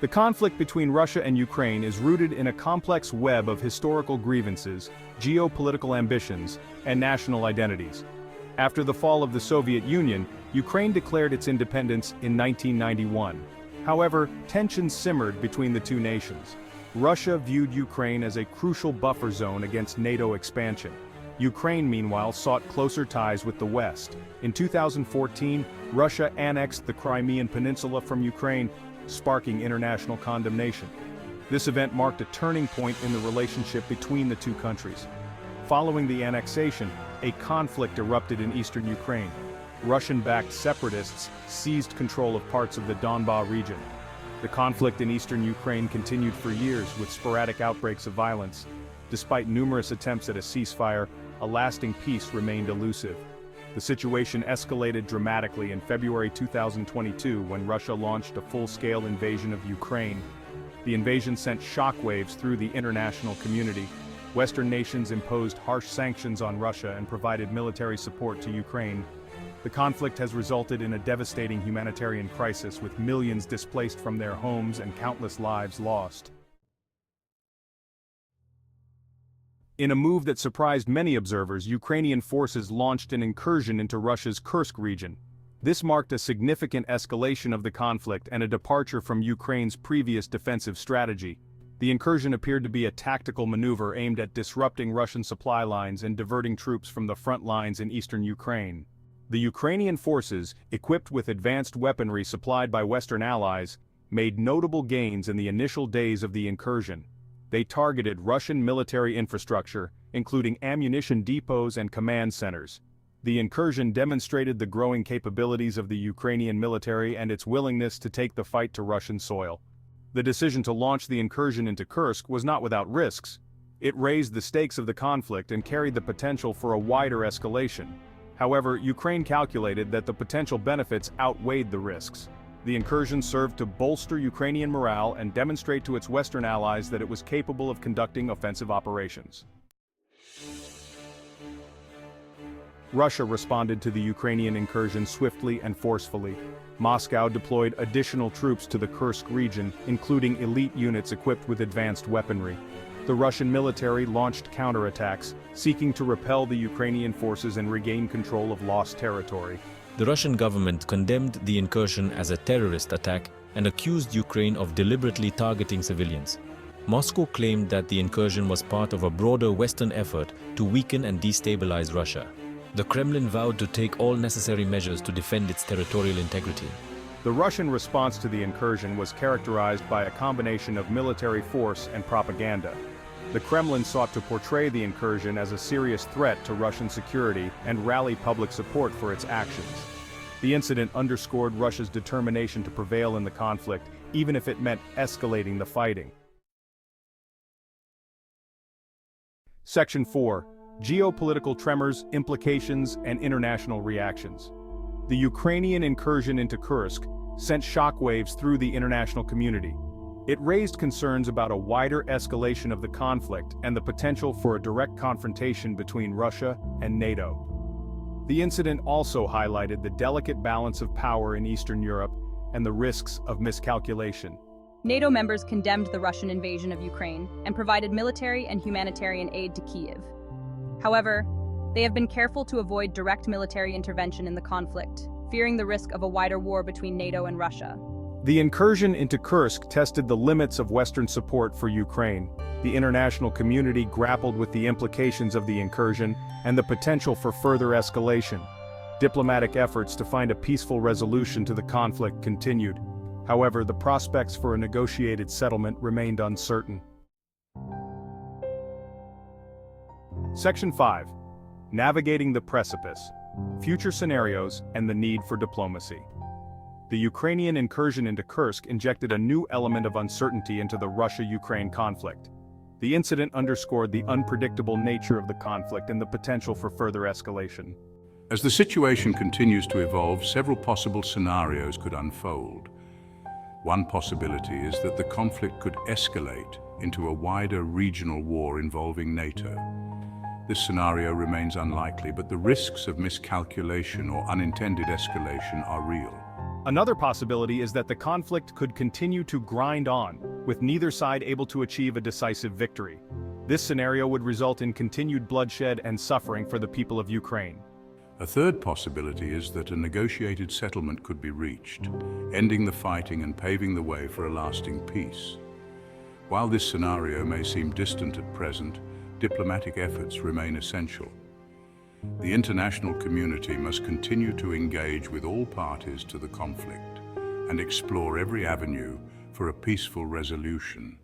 The conflict between Russia and Ukraine is rooted in a complex web of historical grievances, geopolitical ambitions, and national identities. After the fall of the Soviet Union, Ukraine declared its independence in 1991. However, tensions simmered between the two nations. Russia viewed Ukraine as a crucial buffer zone against NATO expansion. Ukraine, meanwhile, sought closer ties with the West. In 2014, Russia annexed the Crimean Peninsula from Ukraine, sparking international condemnation. This event marked a turning point in the relationship between the two countries. Following the annexation, a conflict erupted in eastern Ukraine. Russian-backed separatists seized control of parts of the Donbas region. The conflict in eastern Ukraine continued for years with sporadic outbreaks of violence. Despite numerous attempts at a ceasefire, a lasting peace remained elusive. The situation escalated dramatically in February 2022 when Russia launched a full-scale invasion of Ukraine. The invasion sent shockwaves through the international community. Western nations imposed harsh sanctions on Russia and provided military support to Ukraine. The conflict has resulted in a devastating humanitarian crisis with millions displaced from their homes and countless lives lost. In a move that surprised many observers, Ukrainian forces launched an incursion into Russia's Kursk region. This marked a significant escalation of the conflict and a departure from Ukraine's previous defensive strategy. The incursion appeared to be a tactical maneuver aimed at disrupting Russian supply lines and diverting troops from the front lines in eastern Ukraine. The Ukrainian forces, equipped with advanced weaponry supplied by Western allies, made notable gains in the initial days of the incursion. They targeted Russian military infrastructure, including ammunition depots and command centers. The incursion demonstrated the growing capabilities of the Ukrainian military and its willingness to take the fight to Russian soil. The decision to launch the incursion into Kursk was not without risks. It raised the stakes of the conflict and carried the potential for a wider escalation. However, Ukraine calculated that the potential benefits outweighed the risks. The incursion served to bolster Ukrainian morale and demonstrate to its Western allies that it was capable of conducting offensive operations. Russia responded to the Ukrainian incursion swiftly and forcefully. Moscow deployed additional troops to the Kursk region, including elite units equipped with advanced weaponry. The Russian military launched counterattacks, seeking to repel the Ukrainian forces and regain control of lost territory. The Russian government condemned the incursion as a terrorist attack and accused Ukraine of deliberately targeting civilians. Moscow claimed that the incursion was part of a broader Western effort to weaken and destabilize Russia. The Kremlin vowed to take all necessary measures to defend its territorial integrity. The Russian response to the incursion was characterized by a combination of military force and propaganda. The Kremlin sought to portray the incursion as a serious threat to Russian security and rally public support for its actions. The incident underscored Russia's determination to prevail in the conflict, even if it meant escalating the fighting. Section 4. Geopolitical tremors, implications, and international reactions. The Ukrainian incursion into Kursk sent shockwaves through the international community. It raised concerns about a wider escalation of the conflict and the potential for a direct confrontation between Russia and NATO. The incident also highlighted the delicate balance of power in Eastern Europe and the risks of miscalculation. NATO members condemned the Russian invasion of Ukraine and provided military and humanitarian aid to Kyiv. However, they have been careful to avoid direct military intervention in the conflict, fearing the risk of a wider war between NATO and Russia. The incursion into Kursk tested the limits of Western support for Ukraine. The international community grappled with the implications of the incursion and the potential for further escalation. Diplomatic efforts to find a peaceful resolution to the conflict continued. However, the prospects for a negotiated settlement remained uncertain. Section 5. Navigating the precipice. Future scenarios and the need for diplomacy. The Ukrainian incursion into Kursk injected a new element of uncertainty into the Russia-Ukraine conflict. The incident underscored the unpredictable nature of the conflict and the potential for further escalation. As the situation continues to evolve, several possible scenarios could unfold. One possibility is that the conflict could escalate into a wider regional war involving NATO. This scenario remains unlikely, but the risks of miscalculation or unintended escalation are real. Another possibility is that the conflict could continue to grind on, with neither side able to achieve a decisive victory. This scenario would result in continued bloodshed and suffering for the people of Ukraine. A third possibility is that a negotiated settlement could be reached, ending the fighting and paving the way for a lasting peace. While this scenario may seem distant at present, diplomatic efforts remain essential. The international community must continue to engage with all parties to the conflict and explore every avenue for a peaceful resolution.